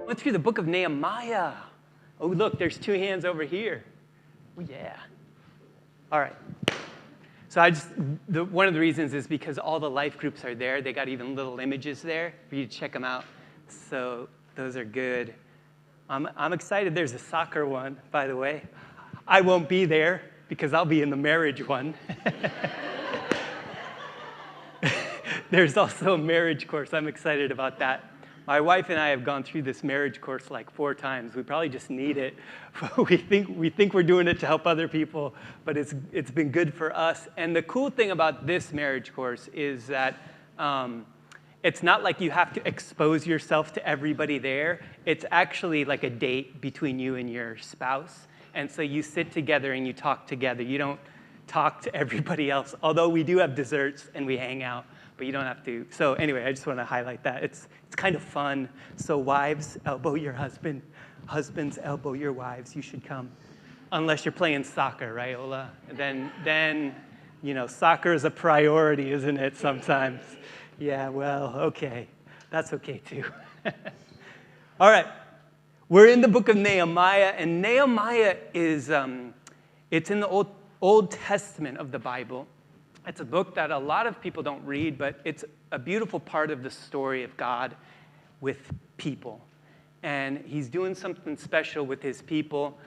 Went through the book of Nehemiah. Oh, look, there's 2 hands over here. Oh, yeah. All right. So one of the reasons is because all the life groups are there. They got even little images there for you to check them out. So those are good. I'm excited. There's a soccer one, by the way. I won't be there because I'll be in the marriage one. There's also a marriage course. I'm excited about that. My wife and I have gone through this marriage course like 4 times. We probably just need it. We think we're doing it to help other people, but it's been good for us. And the cool thing about this marriage course is that it's not like you have to expose yourself to everybody there. It's actually like a date between you and your spouse. And so you sit together and you talk together. You don't talk to everybody else, although we do have desserts and we hang out. But you don't have to. So anyway, I just want to highlight that. It's kind of fun. So wives, elbow your husband. Husbands, elbow your wives. You should come. Unless you're playing soccer, right, Ola? Then soccer is a priority, isn't it, sometimes? Yeah, well, okay. That's okay, too. All right. We're in the book of Nehemiah, and Nehemiah is, it's in the Old Testament of the Bible. It's a book that a lot of people don't read, but it's a beautiful part of the story of God with people. And he's doing something special with his people.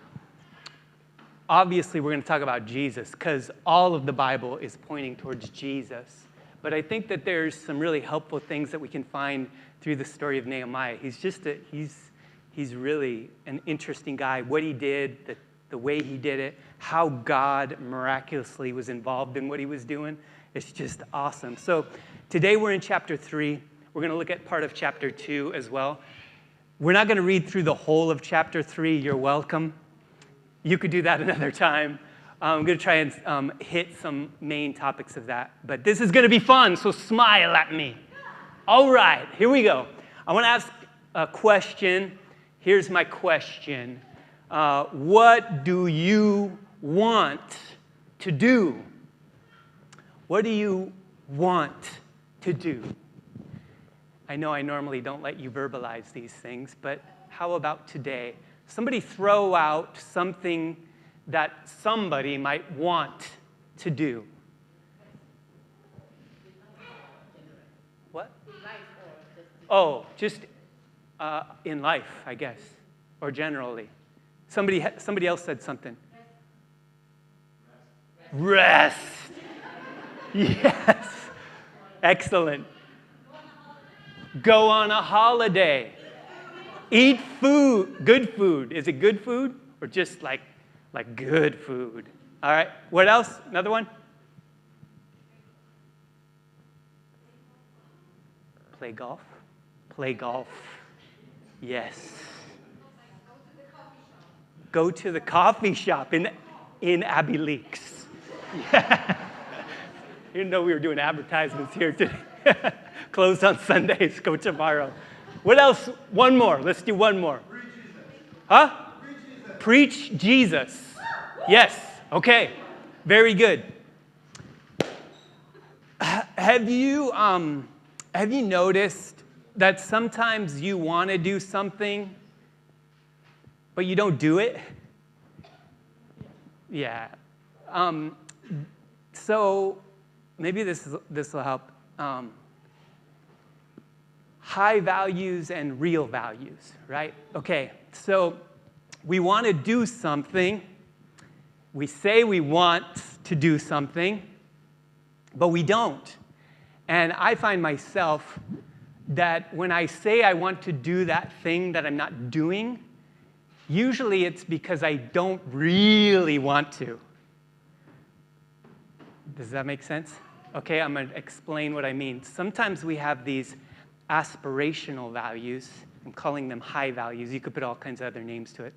Obviously, we're going to talk about Jesus because all of the Bible is pointing towards Jesus. But I think that there's some really helpful things that we can find through the story of Nehemiah. He's really an interesting guy. What he did, the way he did it, how God miraculously was involved in what he was doing. It's just awesome. So today we're in chapter 3. We're going to look at part of chapter 2 as well. We're not going to read through the whole of chapter 3. You're welcome. You could do that another time. I'm going to try and hit some main topics of that. But this is going to be fun, so smile at me. All right, here we go. I want to ask a question. Here's my question. What do you want to do? What do you want to do? I know I normally don't let you verbalize these things, but how about today? Somebody throw out something that somebody might want to do. What? Oh, just in life, I guess, or generally. Somebody else said something. Rest. Yes. Excellent. Go on a holiday. Eat food. Good food. Is it good food or just like good food? All right. What else? Another one? Play golf. Play golf. Yes. Go to the coffee shop in Abbey Leaks. Yeah. You didn't know we were doing advertisements here today. Closed on Sundays. Go tomorrow. What else? One more. Let's do one more. Preach Jesus. Huh? Preach Jesus. Preach Jesus. Yes. Okay. Very good. Have you noticed that sometimes you want to do something, but you don't do it? Yeah. So maybe this will help. High values and real values, right? Okay, so we want to do something. We say we want to do something, but we don't. And I find myself that when I say I want to do that thing that I'm not doing, usually it's because I don't really want to. Does that make sense? Okay, I'm going to explain what I mean. Sometimes we have these aspirational values. I'm calling them high values. You could put all kinds of other names to it.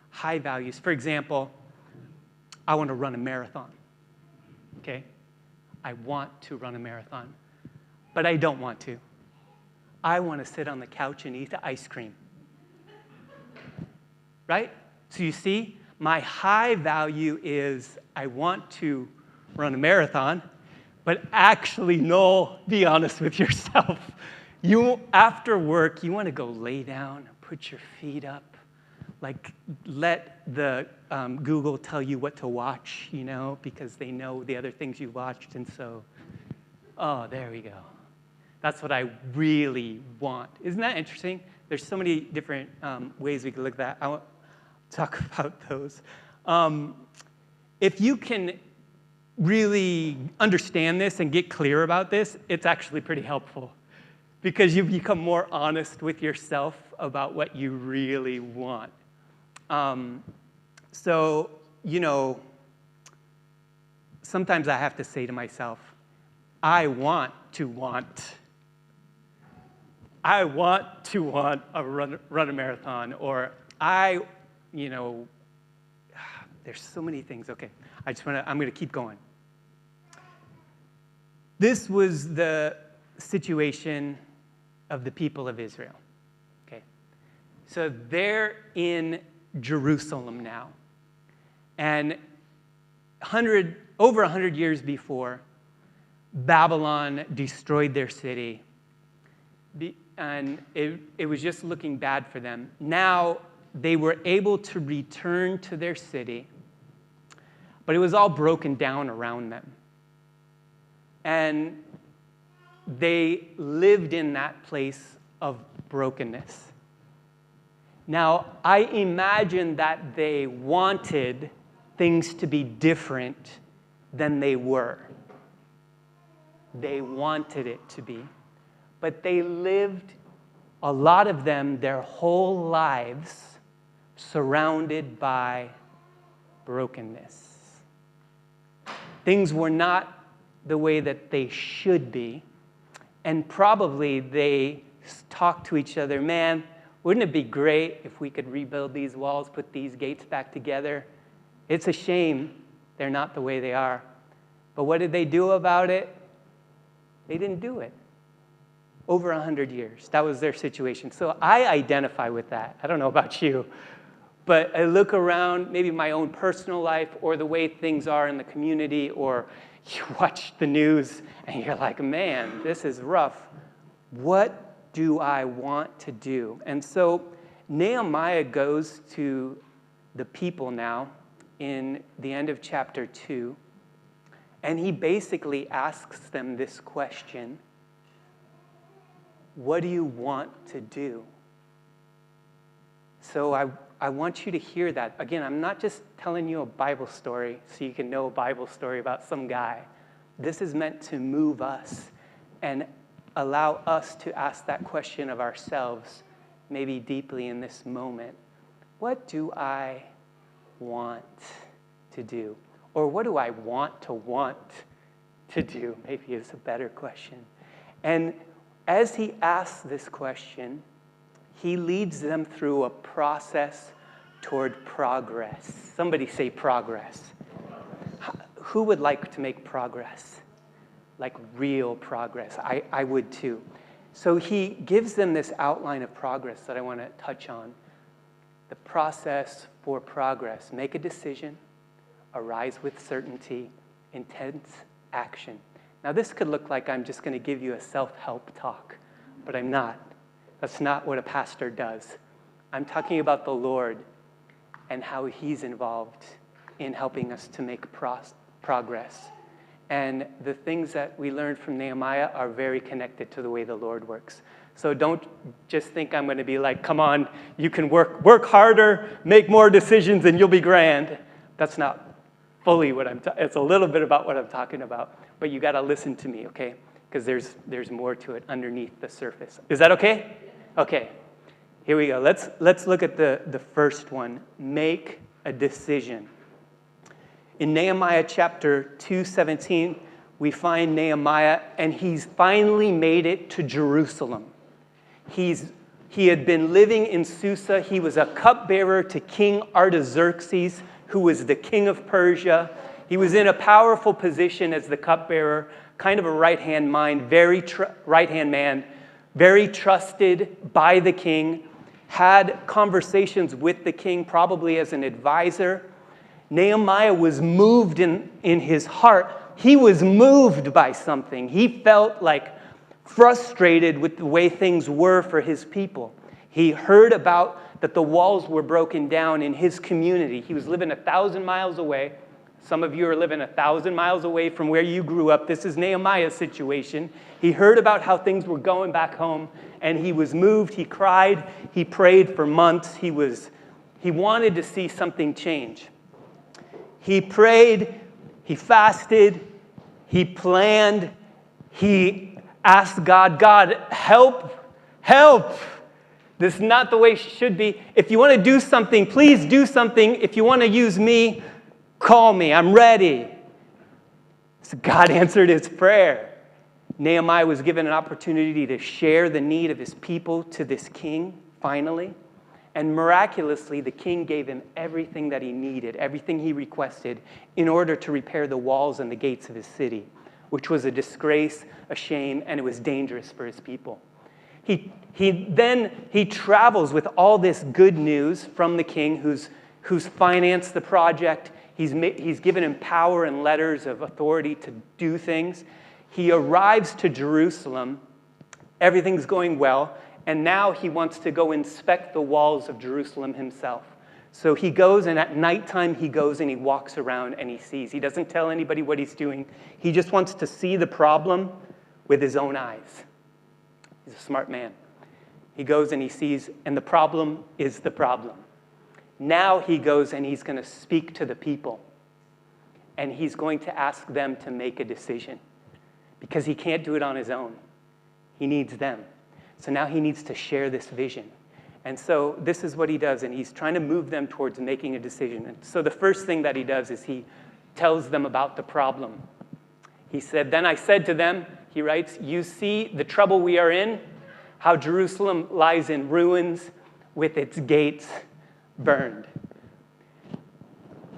High values. For example, I want to run a marathon. Okay? I want to run a marathon, but I don't want to. I want to sit on the couch and eat the ice cream. Right? So you see, my high value is I want to run a marathon, but actually, Noel, be honest with yourself. You, after work, you want to go lay down, put your feet up. Like, let the Google tell you what to watch, because they know the other things you watched. And so, oh, there we go. That's what I really want. Isn't that interesting? There's so many different ways we could look at that. I want to talk about those. If you can really understand this and get clear about this, it's actually pretty helpful because you become more honest with yourself about what you really want. Sometimes I have to say to myself, I want to want a run a marathon, or there's so many things. Okay, I'm going to keep going. This was the situation of the people of Israel. Okay, so they're in Jerusalem now, and over 100 years before, Babylon destroyed their city, and it was just looking bad for them. Now they were able to return to their city, but it was all broken down around them. And they lived in that place of brokenness. Now, I imagine that they wanted things to be different than they were. They wanted it to be. But they lived, a lot of them, their whole lives surrounded by brokenness. Things were not the way that they should be. And probably they talked to each other, man, wouldn't it be great if we could rebuild these walls, put these gates back together? It's a shame they're not the way they are. But what did they do about it? They didn't do it. Over 100 years. That was their situation. So I identify with that. I don't know about you. But I look around, maybe my own personal life or the way things are in the community, or you watch the news and you're like, man, this is rough. What do I want to do? And so Nehemiah goes to the people now in the end of chapter 2, and he basically asks them this question: what do you want to do? So I want you to hear that. Again, I'm not just telling you a Bible story so you can know a Bible story about some guy. This is meant to move us and allow us to ask that question of ourselves, maybe deeply in this moment. What do I want to do? Or what do I want to do? Maybe is a better question. And as he asks this question, he leads them through a process toward progress. Somebody say progress. Who would like to make progress? Like real progress. I would too. So he gives them this outline of progress that I want to touch on. The process for progress. Make a decision, arise with certainty, intense action. Now this could look like I'm just going to give you a self-help talk, but I'm not. That's not what a pastor does. I'm talking about the Lord and how he's involved in helping us to make progress. And the things that we learned from Nehemiah are very connected to the way the Lord works. So don't just think I'm going to be like, come on, you can work harder, make more decisions, and you'll be grand. That's not fully what it's a little bit about what I'm talking about. But you got to listen to me, okay? Because there's more to it underneath the surface. Is that okay? Okay. Here we go. Let's look at the first one. Make a decision. In Nehemiah chapter 2:17, we find Nehemiah, and he's finally made it to Jerusalem. He had been living in Susa. He was a cupbearer to King Artaxerxes, who was the king of Persia. He was in a powerful position as the cupbearer, kind of a right-hand man, very trusted by the king, had conversations with the king, probably as an advisor. Nehemiah was moved in his heart. He was moved by something. He felt like frustrated with the way things were for his people. He heard about that the walls were broken down in his community. He was living 1,000 miles away. Some of you are living 1,000 miles away from where you grew up. This is Nehemiah's situation. He heard about how things were going back home, and he was moved. He cried. He prayed for months. He wanted to see something change. He prayed. He fasted. He planned. He asked God, God, help, help. This is not the way it should be. If you want to do something, please do something. If you want to use me, call me. I'm ready. So God answered his prayer. Nehemiah was given an opportunity to share the need of his people to this king, finally. And miraculously, the king gave him everything that he needed, everything he requested, in order to repair the walls and the gates of his city, which was a disgrace, a shame, and it was dangerous for his people. He travels with all this good news from the king who's financed the project. He's given him power and letters of authority to do things. He arrives to Jerusalem. Everything's going well. And now he wants to go inspect the walls of Jerusalem himself. So he goes, and at nighttime he goes and he walks around and he sees. He doesn't tell anybody what he's doing. He just wants to see the problem with his own eyes. He's a smart man. He goes and he sees, and the problem is the problem. Now he goes and he's going to speak to the people. And he's going to ask them to make a decision. Because he can't do it on his own. He needs them. So now he needs to share this vision. And so this is what he does, and he's trying to move them towards making a decision. And so the first thing that he does is he tells them about the problem. He said, then I said to them, he writes, you see the trouble we are in, how Jerusalem lies in ruins with its gates burned.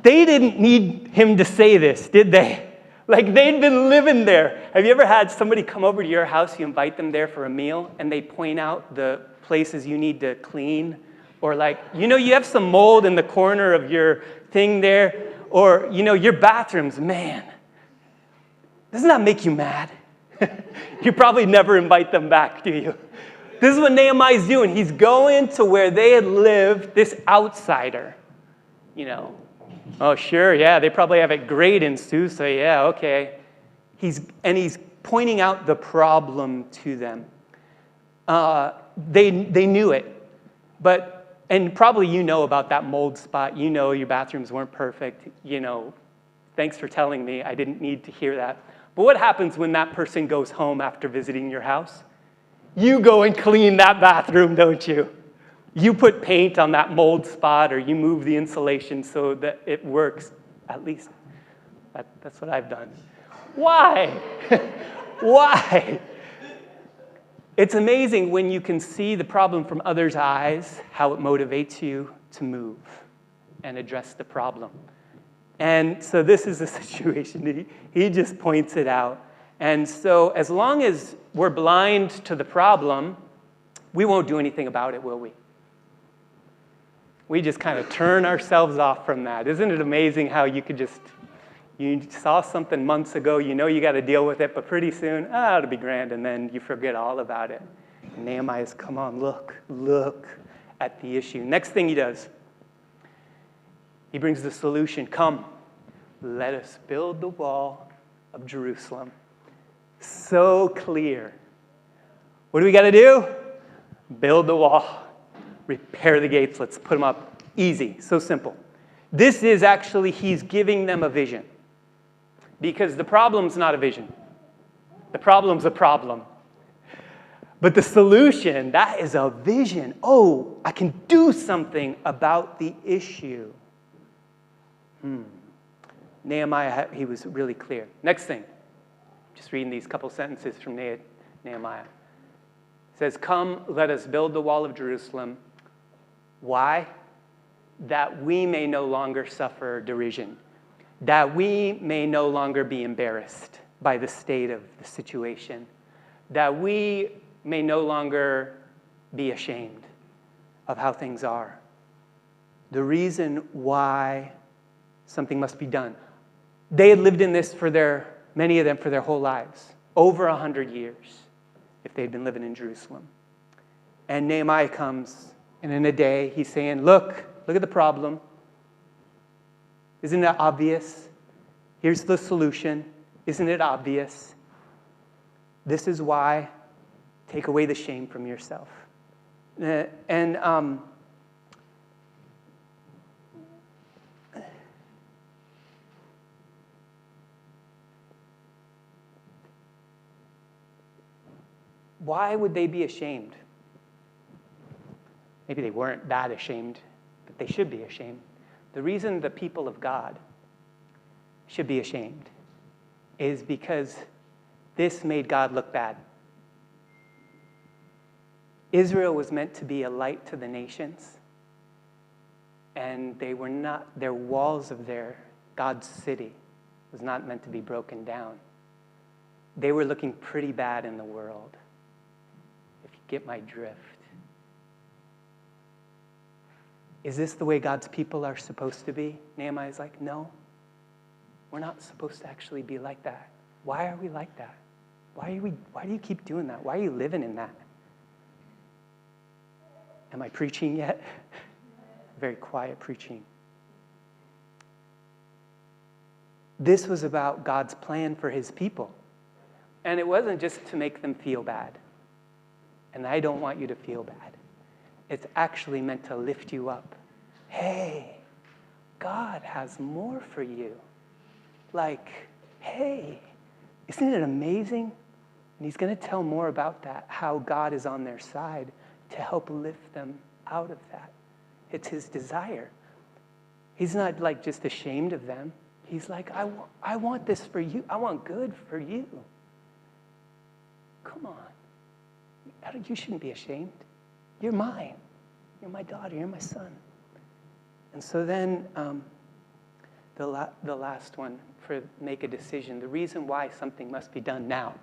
They didn't need him to say this, did they? Like, they'd been living there. Have you ever had somebody come over to your house, you invite them there for a meal, and they point out the places you need to clean? Or like, you have some mold in the corner of your thing there. Or, your bathrooms, man. Doesn't that make you mad? You probably never invite them back, do you? This is what Nehemiah's doing. He's going to where they had lived, this outsider. Oh, sure, yeah, they probably have it great in Susa, yeah, okay. He's pointing out the problem to them. They knew it, and probably about that mold spot. Your bathrooms weren't perfect. Thanks for telling me. I didn't need to hear that. But what happens when that person goes home after visiting your house? You go and clean that bathroom, don't you? You put paint on that mold spot, or you move the insulation so that it works. At least that's what I've done. Why? Why? It's amazing when you can see the problem from others' eyes, how it motivates you to move and address the problem. And so this is a situation. He just points it out. And so as long as we're blind to the problem, we won't do anything about it, will we? We just kind of turn ourselves off from that. Isn't it amazing how you saw something months ago, you got to deal with it, but pretty soon, it'll be grand, and then you forget all about it. And Nehemiah's, come on, look at the issue. Next thing he does, he brings the solution. Come, let us build the wall of Jerusalem. So clear. What do we got to do? Build the wall. Repair the gates. Let's put them up. Easy. So simple. This is actually, he's giving them a vision. Because the problem's not a vision. The problem's a problem. But the solution, that is a vision. Oh, I can do something about the issue. Nehemiah, he was really clear. Next thing. Just reading these couple sentences from Nehemiah. It says, come, let us build the wall of Jerusalem. Why? That we may no longer suffer derision. That we may no longer be embarrassed by the state of the situation. That we may no longer be ashamed of how things are. The reason why something must be done. They had lived in this many of them for their whole lives. Over 100 years, if they'd been living in Jerusalem. And Nehemiah comes, and in a day, he's saying, look at the problem. Isn't it obvious? Here's the solution. Isn't it obvious? This is why. Take away the shame from yourself. And why would they be ashamed? Maybe they weren't that ashamed, but they should be ashamed. The reason the people of God should be ashamed is because this made God look bad. Israel was meant to be a light to the nations, and they were not, their walls of their God's city was not meant to be broken down. They were looking pretty bad in the world, if you get my drift. Is this the way God's people are supposed to be? Nehemiah's like, no, we're not supposed to actually be like that. Why are we like that? Why do you keep doing that? Why are you living in that? Am I preaching yet? Very quiet preaching. This was about God's plan for his people. And it wasn't just to make them feel bad. And I don't want you to feel bad. It's actually meant to lift you up. Hey, God has more for you. Like, hey, isn't it amazing? And he's going to tell more about that, how God is on their side to help lift them out of that. It's his desire. He's not like just ashamed of them. He's like, I want this for you. I want good for you. Come on. You shouldn't be ashamed. You're mine. You're my daughter. You're my son. And so then the last one, for make a decision, the reason why something must be done now.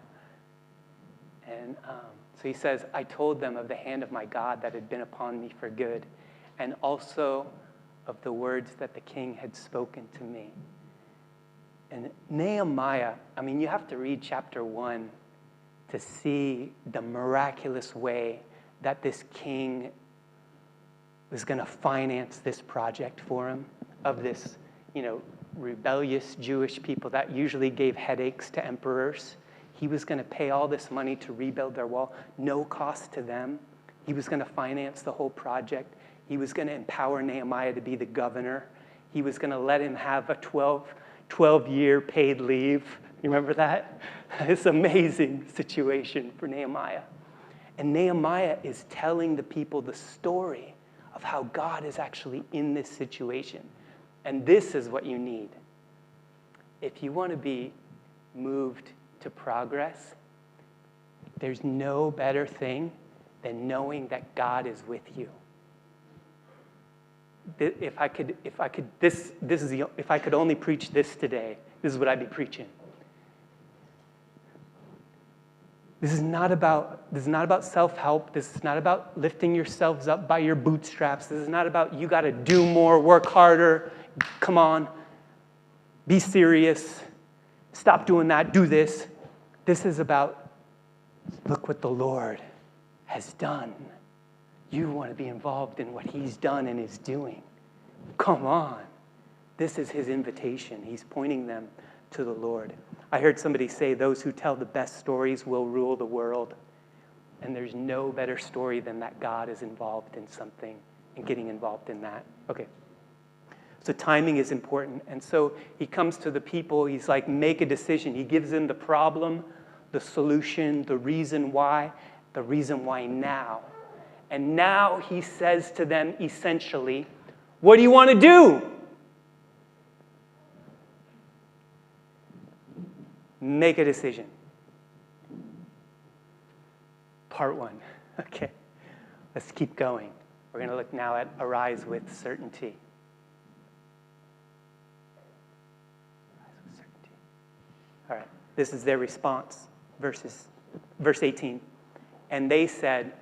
And so he says, I told them of the hand of my God that had been upon me for good, and also of the words that the king had spoken to me. And Nehemiah, I mean, you have to read chapter 1 to see the miraculous way that this king was going to finance this project for him, of this, rebellious Jewish people that usually gave headaches to emperors. He was going to pay all this money to rebuild their wall, no cost to them. He was going to finance the whole project. He was going to empower Nehemiah to be the governor. He was going to let him have a 12-year paid leave. You remember that? It's an amazing situation for Nehemiah. And Nehemiah is telling the people the story of how God is actually in this situation. And this is what you need. If you want to be moved to progress, there's no better thing than knowing that God is with you. If I could only preach this today, this is what I'd be preaching. This is not about self-help. This is not about lifting yourselves up by your bootstraps. This is not about you got to do more, work harder. Come on. Be serious. Stop doing that. Do this. This is about, look what the Lord has done. You want to be involved in what he's done and is doing. Come on. This is his invitation. He's pointing them to the Lord. I heard somebody say those who tell the best stories will rule the world. And there's no better story than that God is involved in something and getting involved in that. Okay. So timing is important. And so he comes to the people. He's like, make a decision. He gives them the problem, the solution, the reason why now. And now he says to them essentially, what do you want to do? Make a decision. Part 1. Okay. Let's keep going. We're going to look now at arise with certainty. Arise with certainty. All right. This is their response. Verse 18. And they said,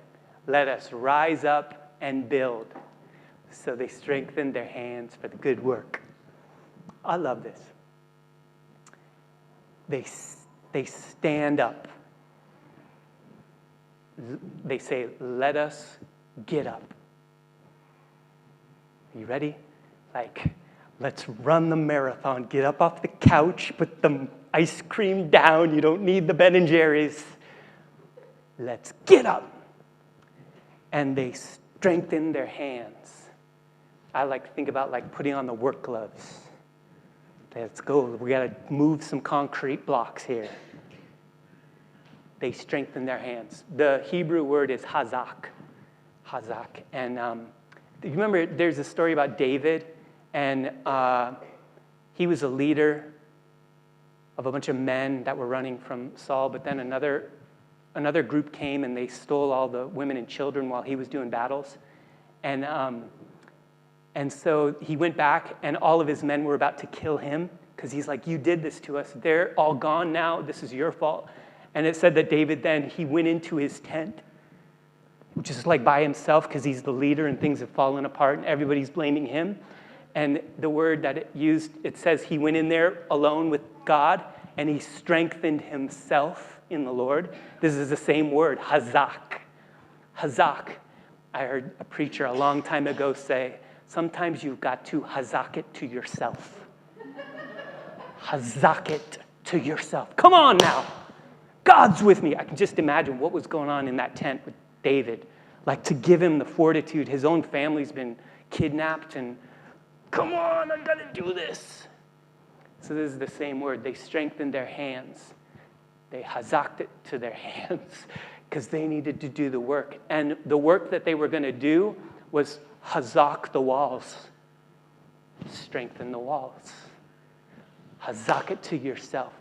let us rise up and build. So they strengthened their hands for the good work. I love this. They stand up. they say, let us get up. Are you ready? Like, let's run the marathon. Get up off the couch, put the ice cream down. You don't need the Ben & Jerry's. Let's get up. And they strengthen their hands. I like to think about like putting on the work gloves. Let's go. We got to move some concrete blocks here. They strengthen their hands. The Hebrew word is hazak. Hazak. And you remember there's a story about David, and he was a leader of a bunch of men that were running from Saul, but then another group came and they stole all the women and children while he was doing battles. And so he went back, and all of his men were about to kill him because he's like, you did this to us. They're all gone now. This is your fault. And it said that David then, he went into his tent, which is like by himself because he's the leader and things have fallen apart and everybody's blaming him. And the word that it used, it says he went in there alone with God and he strengthened himself in the Lord. This is the same word, hazak. Hazak. I heard a preacher a long time ago say, sometimes you've got to hazak it to yourself. Hazak it to yourself. Come on now. God's with me. I can just imagine what was going on in that tent with David. Like to give him the fortitude. His own family's been kidnapped and come on, I'm going to do this. So this is the same word. They strengthened their hands. They hazaked it to their hands because they needed to do the work. And the work that they were going to do was hazak the walls. Strengthen the walls. Hazak it to yourself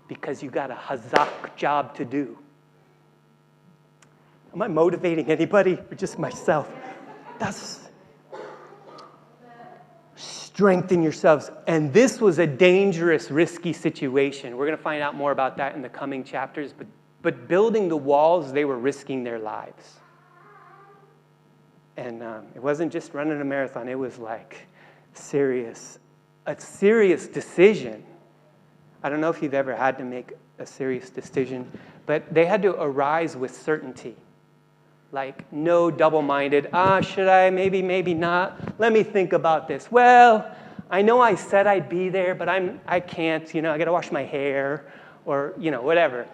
because you got a hazak job to do. Am I motivating anybody or just myself? That's strengthen yourselves. And this was a dangerous, risky situation. We're going to find out more about that in the coming chapters. But building the walls, they were risking their lives. And it wasn't just running a marathon. It was like a serious decision. I don't know if you've ever had to make a serious decision, but they had to arise with certainty. Like, no double-minded, should I, maybe not, let me think about this. Well, I know I said I'd be there, but I can't, I got to wash my hair, or, whatever.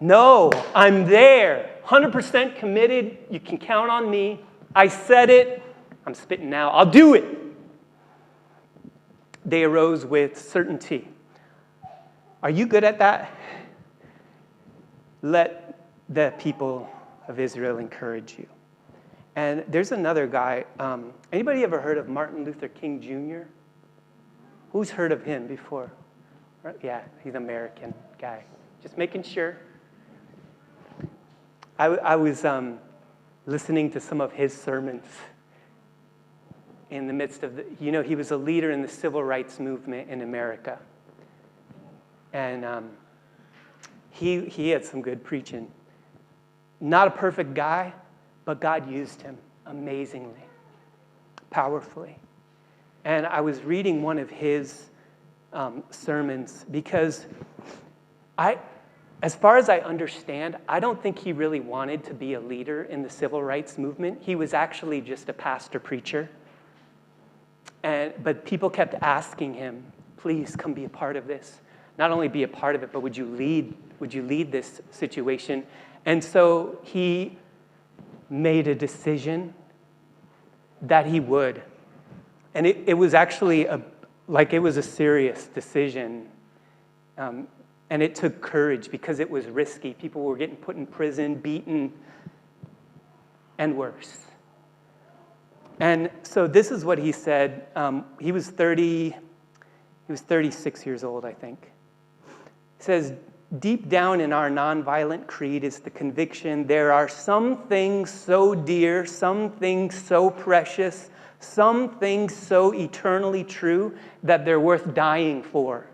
No, I'm there, 100% committed, you can count on me. I said it, I'm spitting now, I'll do it. They arose with certainty. Are you good at that? Let the people of Israel encourage you. And there's another guy. Anybody ever heard of Martin Luther King Jr.? Who's heard of him before? Yeah, he's an American guy. Just making sure. I was listening to some of his sermons in the midst of he was a leader in the civil rights movement in America. And he had some good preaching. Not a perfect guy, but God used him amazingly, powerfully. And I was reading one of his sermons because as far as I understand, I don't think he really wanted to be a leader in the civil rights movement. He was actually just a pastor preacher. But people kept asking him, please come be a part of this. Not only be a part of it, but would you lead this situation? And so he made a decision that he would. And it was actually it was a serious decision. And it took courage because it was risky. People were getting put in prison, beaten, and worse. And so this is what he said. He was 36 years old, I think. He says, deep down in our nonviolent creed is the conviction there are some things so dear, some things so precious, some things so eternally true that they're worth dying for.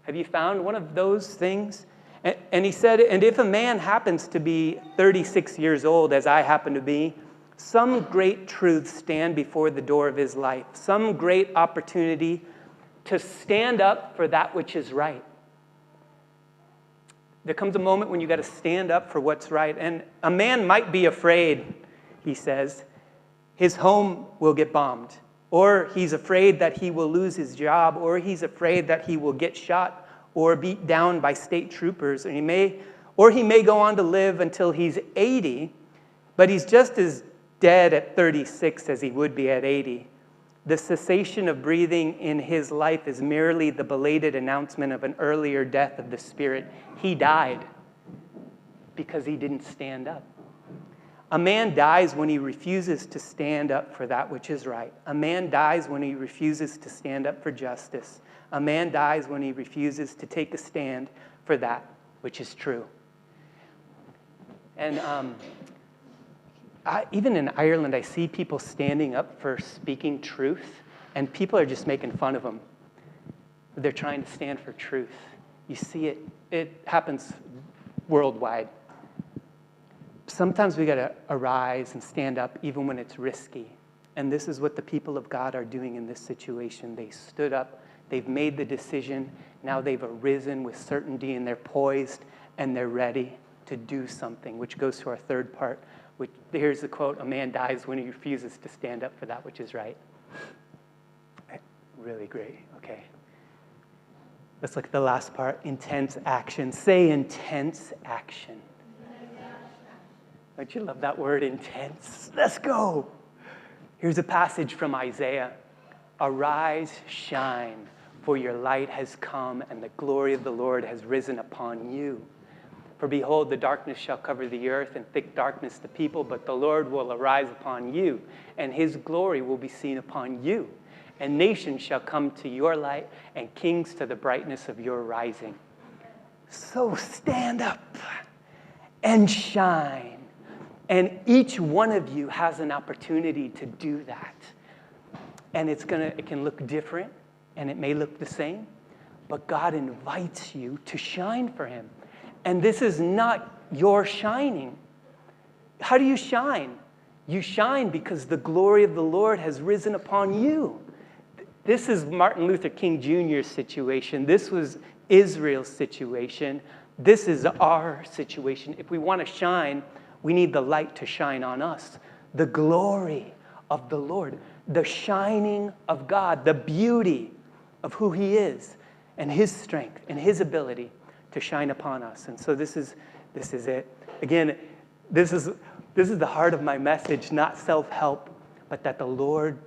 Have you found one of those things? And he said, and if a man happens to be 36 years old, as I happen to be, some great truths stand before the door of his life, some great opportunity to stand up for that which is right. There comes a moment when you got to stand up for what's right. And a man might be afraid, he says, his home will get bombed, or he's afraid that he will lose his job, or he's afraid that he will get shot or beat down by state troopers, or he may go on to live until he's 80, but he's just as dead at 36 as he would be at 80. The cessation of breathing in his life is merely the belated announcement of an earlier death of the spirit. He died because he didn't stand up. A man dies when he refuses to stand up for that which is right. A man dies when he refuses to stand up for justice. A man dies when he refuses to take a stand for that which is true. And even in Ireland, I see people standing up for speaking truth, and people are just making fun of them. They're trying to stand for truth. You see it. It happens worldwide. Sometimes we got to arise and stand up even when it's risky. And this is what the people of God are doing in this situation. They stood up. They've made the decision. Now they've arisen with certainty, and they're poised, and they're ready to do something, which goes to our third part. Here's the quote: a man dies when he refuses to stand up for that which is right. Really great. Okay. Let's look at the last part: intense action. Say intense action. Don't you love that word, intense? Let's go. Here's a passage from Isaiah. Arise, shine, for your light has come, and the glory of the Lord has risen upon you. For behold, the darkness shall cover the earth, and thick darkness the people, but the Lord will arise upon you, and his glory will be seen upon you. And nations shall come to your light, and kings to the brightness of your rising. So stand up and shine. And each one of you has an opportunity to do that. And it can look different, and it may look the same, but God invites you to shine for him. And this is not your shining. How do you shine? You shine because the glory of the Lord has risen upon you. This is Martin Luther King Jr.'s situation. This was Israel's situation. This is our situation. If we want to shine, we need the light to shine on us. The glory of the Lord, the shining of God, the beauty of who he is, and his strength and his ability to shine upon us. And so this is it. Again, this is the heart of my message, not self-help, but that the Lord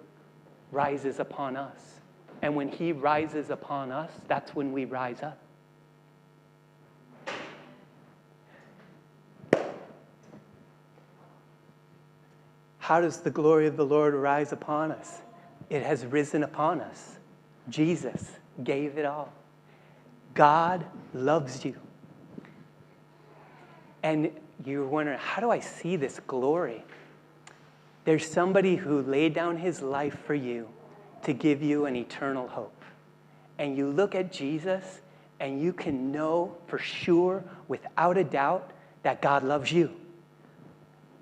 rises upon us. And when he rises upon us, that's when we rise up. How does the glory of the Lord rise upon us? It has risen upon us. Jesus gave it all. God loves you. And you're wondering, how do I see this glory? There's somebody who laid down his life for you to give you an eternal hope. And you look at Jesus, and you can know for sure, without a doubt, that God loves you.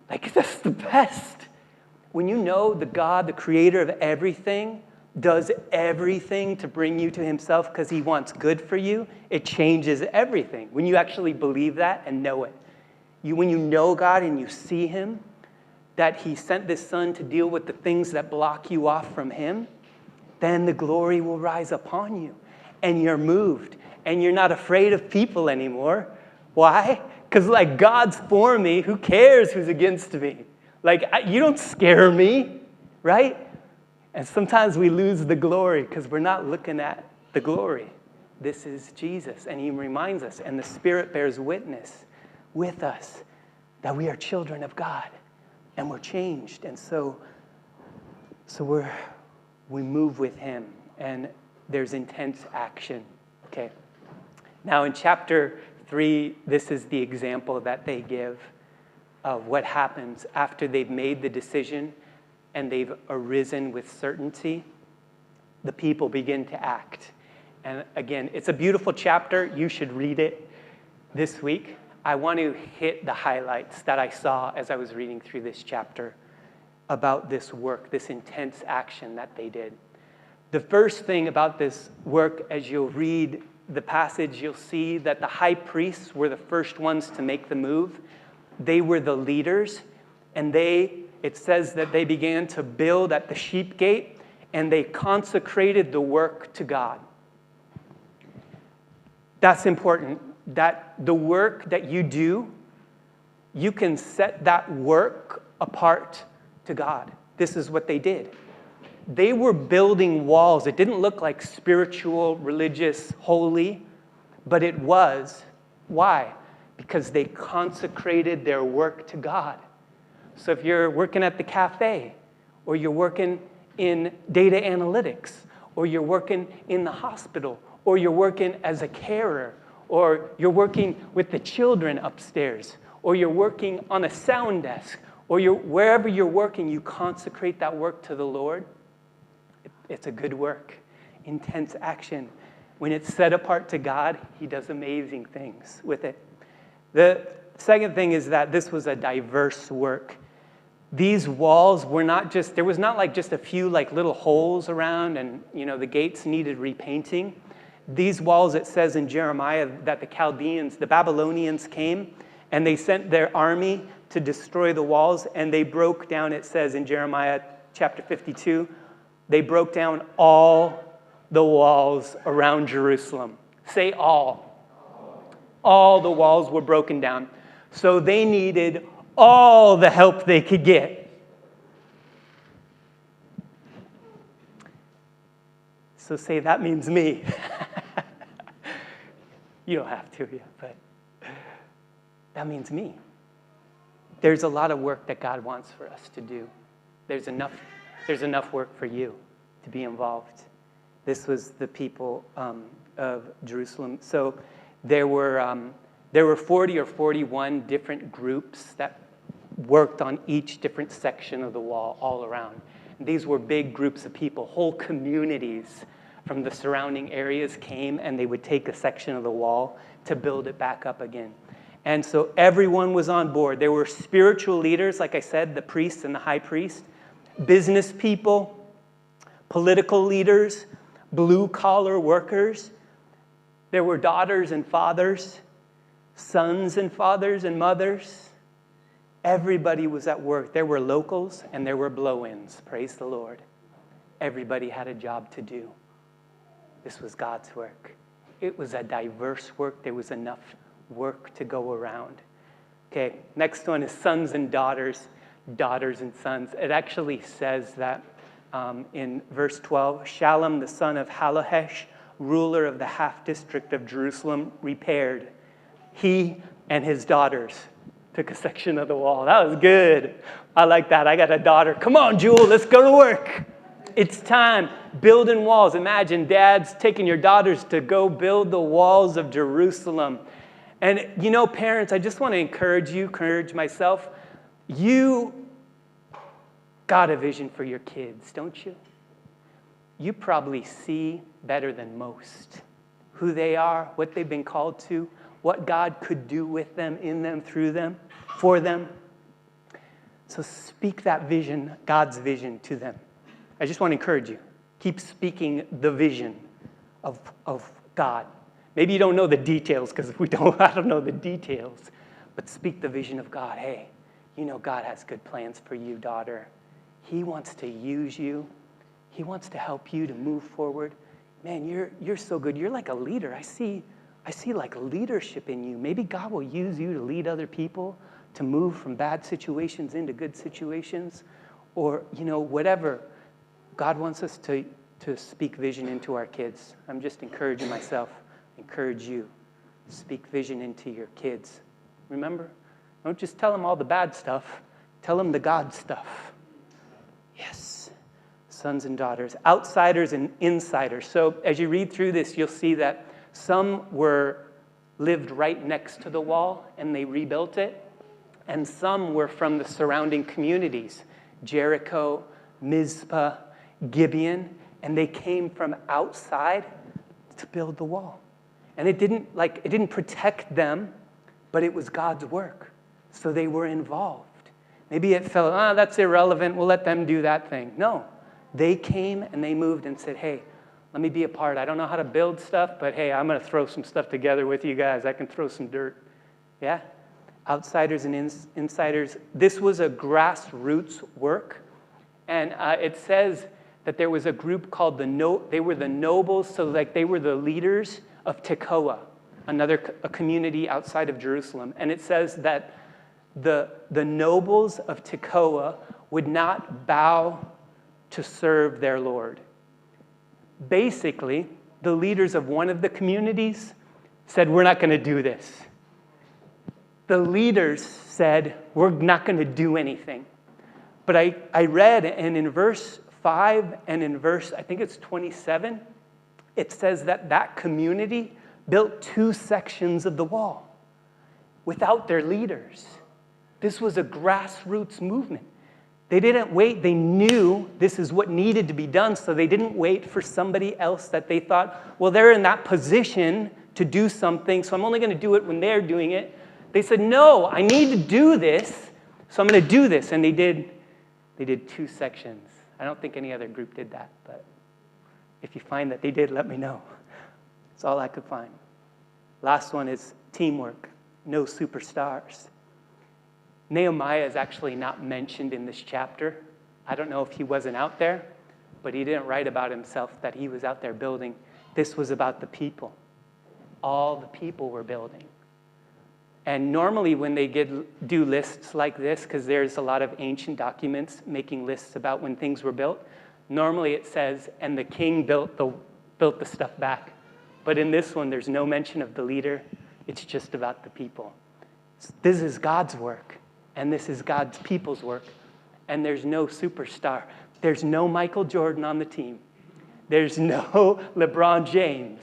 Like, that's the best. When you know the God, the creator of everything, does everything to bring you to himself because he wants good for you, it changes everything. When you actually believe that and know it. When you know God and you see him, that he sent this son to deal with the things that block you off from him, then the glory will rise upon you. And you're moved. And you're not afraid of people anymore. Why? Because like, God's for me. Who cares who's against me? Like, you don't scare me, right? And sometimes we lose the glory because we're not looking at the glory. This is Jesus, and he reminds us, and the Spirit bears witness with us that we are children of God, and we're changed. And so we move with him, and there's intense action. Okay. Now in chapter 3, this is the example that they give of what happens after they've made the decision and they've arisen with certainty. The people begin to act. And again, it's a beautiful chapter. You should read it this week. I want to hit the highlights that I saw as I was reading through this chapter about this work, this intense action that they did. The first thing about this work, as you'll read the passage, you'll see that the high priests were the first ones to make the move. They were the leaders, and it says that they began to build at the sheep gate, and they consecrated the work to God. That's important, that the work that you do, you can set that work apart to God. This is what they did. They were building walls. It didn't look like spiritual, religious, holy, but it was. Why? Because they consecrated their work to God. So if you're working at the cafe, or you're working in data analytics, or you're working in the hospital, or you're working as a carer, or you're working with the children upstairs, or you're working on a sound desk, or wherever you're working, you consecrate that work to the Lord. It's a good work, intense action. When it's set apart to God, he does amazing things with it. The second thing is that this was a diverse work. These walls were not just, there was not like just a few like little holes around and, the gates needed repainting. These walls, it says in Jeremiah that the Chaldeans, the Babylonians came and they sent their army to destroy the walls, and they broke down, it says in Jeremiah chapter 52, they broke down all the walls around Jerusalem. Say all. All the walls were broken down. So they needed all the help they could get. So say, that means me. You don't have to, but that means me. There's a lot of work that God wants for us to do. There's enough work for you to be involved. This was the people of Jerusalem. So there were 40 or 41 different groups that worked on each different section of the wall all around. And these were big groups of people. Whole communities from the surrounding areas came, and they would take a section of the wall to build it back up again. And so everyone was on board. There were spiritual leaders, like I said, the priests and the high priest, business people, political leaders, blue-collar workers. There were daughters and fathers, sons and fathers and mothers. Everybody was at work. There were locals and there were blow-ins. Praise the Lord. Everybody had a job to do. This was God's work. It was a diverse work. There was enough work to go around. Okay, next one is sons and daughters, daughters and sons. It actually says that in verse 12, Shallum, the son of Halohesh, ruler of the half-district of Jerusalem, repaired. He and his daughters took a section of the wall. That was good. I like that. I got a daughter. Come on, Jewel, let's go to work. It's time. Building walls. Imagine dads taking your daughters to go build the walls of Jerusalem. And parents, I just want to encourage myself. You got a vision for your kids, don't you? You probably see better than most who they are, what they've been called to, what God could do with them, in them, through them, for them. So speak that vision, God's vision, to them. I just want to encourage you. Keep speaking the vision of God. Maybe you don't know the details, because I don't know the details. But speak the vision of God. Hey, God has good plans for you, daughter. He wants to use you. He wants to help you to move forward. Man, you're so good. You're like a leader. I see like leadership in you. Maybe God will use you to lead other people to move from bad situations into good situations, or whatever. God wants us to speak vision into our kids. I'm just encouraging myself. Encourage you. Speak vision into your kids. Remember, don't just tell them all the bad stuff. Tell them the God stuff. Yes. Sons and daughters, outsiders and insiders. So as you read through this, you'll see that some lived right next to the wall and they rebuilt it. And some were from the surrounding communities, Jericho, Mizpah, Gibeon, and they came from outside to build the wall. And it didn't protect them, but it was God's work. So they were involved. Maybe it felt, that's irrelevant, we'll let them do that thing. No, they came and they moved and said, hey, Let me be a part. I don't know how to build stuff, but hey, I'm going to throw some stuff together with you guys. I can throw some dirt. Yeah? Outsiders and insiders. This was a grassroots work. And it says that there was a group called they were the nobles, so like they were the leaders of Tekoa, a community outside of Jerusalem. And it says that the nobles of Tekoa would not bow to serve their Lord. Basically, the leaders of one of the communities said, we're not going to do this. The leaders said, we're not going to do anything. But I read, and in verse 5 and in verse, I think it's 27, it says that that community built 2 sections of the wall without their leaders. This was a grassroots movement. They didn't wait. They knew this is what needed to be done, so they didn't wait for somebody else that they thought, well, they're in that position to do something, so I'm only going to do it when they're doing it. They said, no, I need to do this, so I'm going to do this. And they did 2 sections. I don't think any other group did that, but if you find that they did, let me know. That's all I could find. Last one is teamwork. No superstars. Nehemiah is actually not mentioned in this chapter. I don't know if he wasn't out there, but he didn't write about himself that he was out there building. This was about the people. All the people were building. And normally when they do lists like this, because there's a lot of ancient documents making lists about when things were built, normally it says, and the king built the stuff back. But in this one, there's no mention of the leader. It's just about the people. This is God's work, and this is God's people's work. And there's no superstar. There's no Michael Jordan on the team. There's no LeBron James.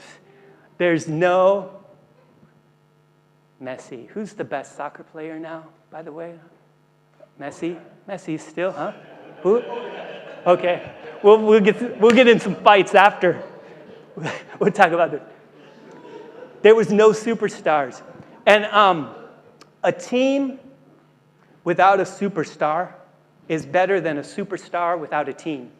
There's no Messi. Who's the best soccer player now, by the way? Messi? Messi still, huh? Who? Okay. We'll get in some fights after. We'll talk about this. There was no superstars. And a team without a superstar is better than a superstar without a team.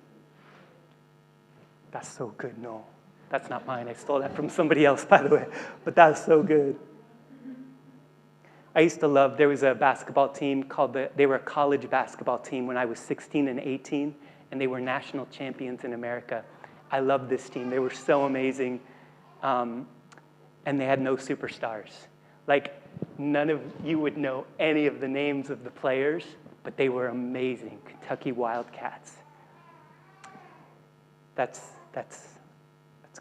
That's so good, Noel. That's not mine. I stole that from somebody else, by the way. But that's so good. I used to love, there was a basketball team they were a college basketball team when I was 16 and 18, and they were national champions in America. I loved this team. They were so amazing, and they had no superstars. Like, none of you would know any of the names of the players, but they were amazing. Kentucky Wildcats. That's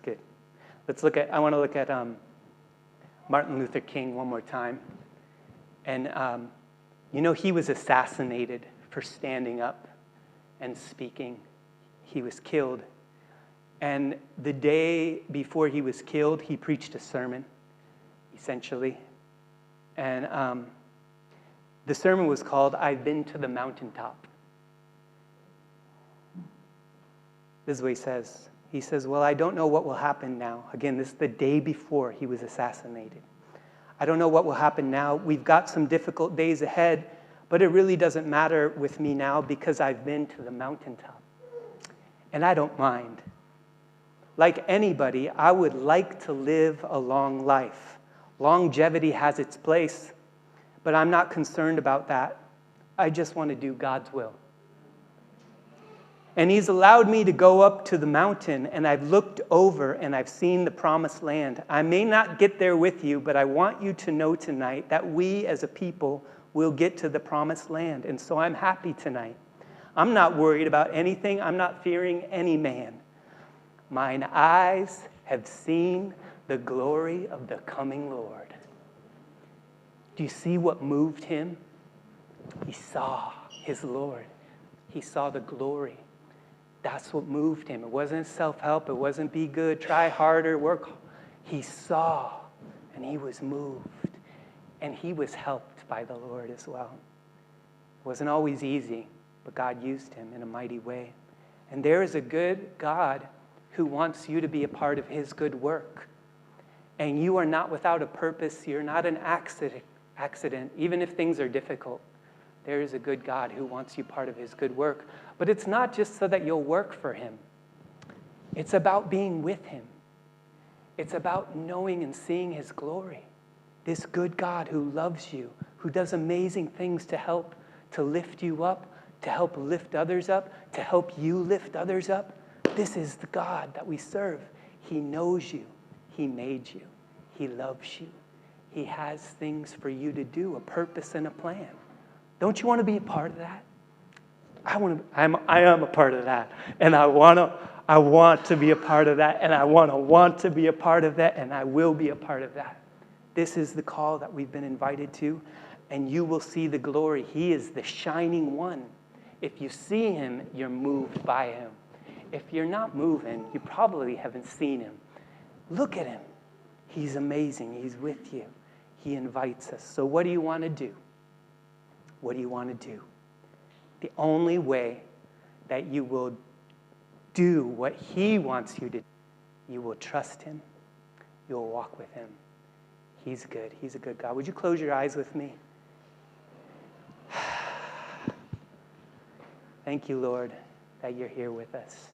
good. I want to look at Martin Luther King one more time. And, he was assassinated for standing up and speaking. He was killed. And the day before he was killed, he preached a sermon, essentially. And the sermon was called, I've Been to the Mountaintop. This is what he says. He says, well, I don't know what will happen now. Again, this is the day before he was assassinated. I don't know what will happen now. We've got some difficult days ahead, but it really doesn't matter with me now because I've been to the mountaintop. And I don't mind. Like anybody, I would like to live a long life. Longevity has its place, but I'm not concerned about that. I just want to do God's will. And he's allowed me to go up to the mountain, and I've looked over, and I've seen the promised land. I may not get there with you, but I want you to know tonight that we as a people will get to the promised land. And so I'm happy tonight. I'm not worried about anything. I'm not fearing any man. Mine eyes have seen the glory of the coming Lord. Do you see what moved him? He saw his Lord. He saw the glory. That's what moved him. It wasn't self-help. It wasn't be good, try harder, work. He saw, and he was moved. And he was helped by the Lord as well. It wasn't always easy, but God used him in a mighty way. And there is a good God who wants you to be a part of his good work. And you are not without a purpose. You're not an accident, even if things are difficult. There is a good God who wants you part of his good work. But it's not just so that you'll work for him. It's about being with him. It's about knowing and seeing his glory. This good God who loves you, who does amazing things to help, to lift you up, to help lift others up, to help you lift others up. This is the God that we serve. He knows you. He made you. He loves you. He has things for you to do, a purpose and a plan. Don't you want to be a part of that? I am a part of that. And I want to be a part of that. And I want to be a part of that. And I will be a part of that. This is the call that we've been invited to. And you will see the glory. He is the shining one. If you see him, you're moved by him. If you're not moving, you probably haven't seen him. Look at him. He's amazing. He's with you. He invites us. So what do you want to do? What do you want to do? The only way that you will do what he wants you to do, you will trust him. You'll walk with him. He's good. He's a good God. Would you close your eyes with me? Thank you, Lord, that you're here with us.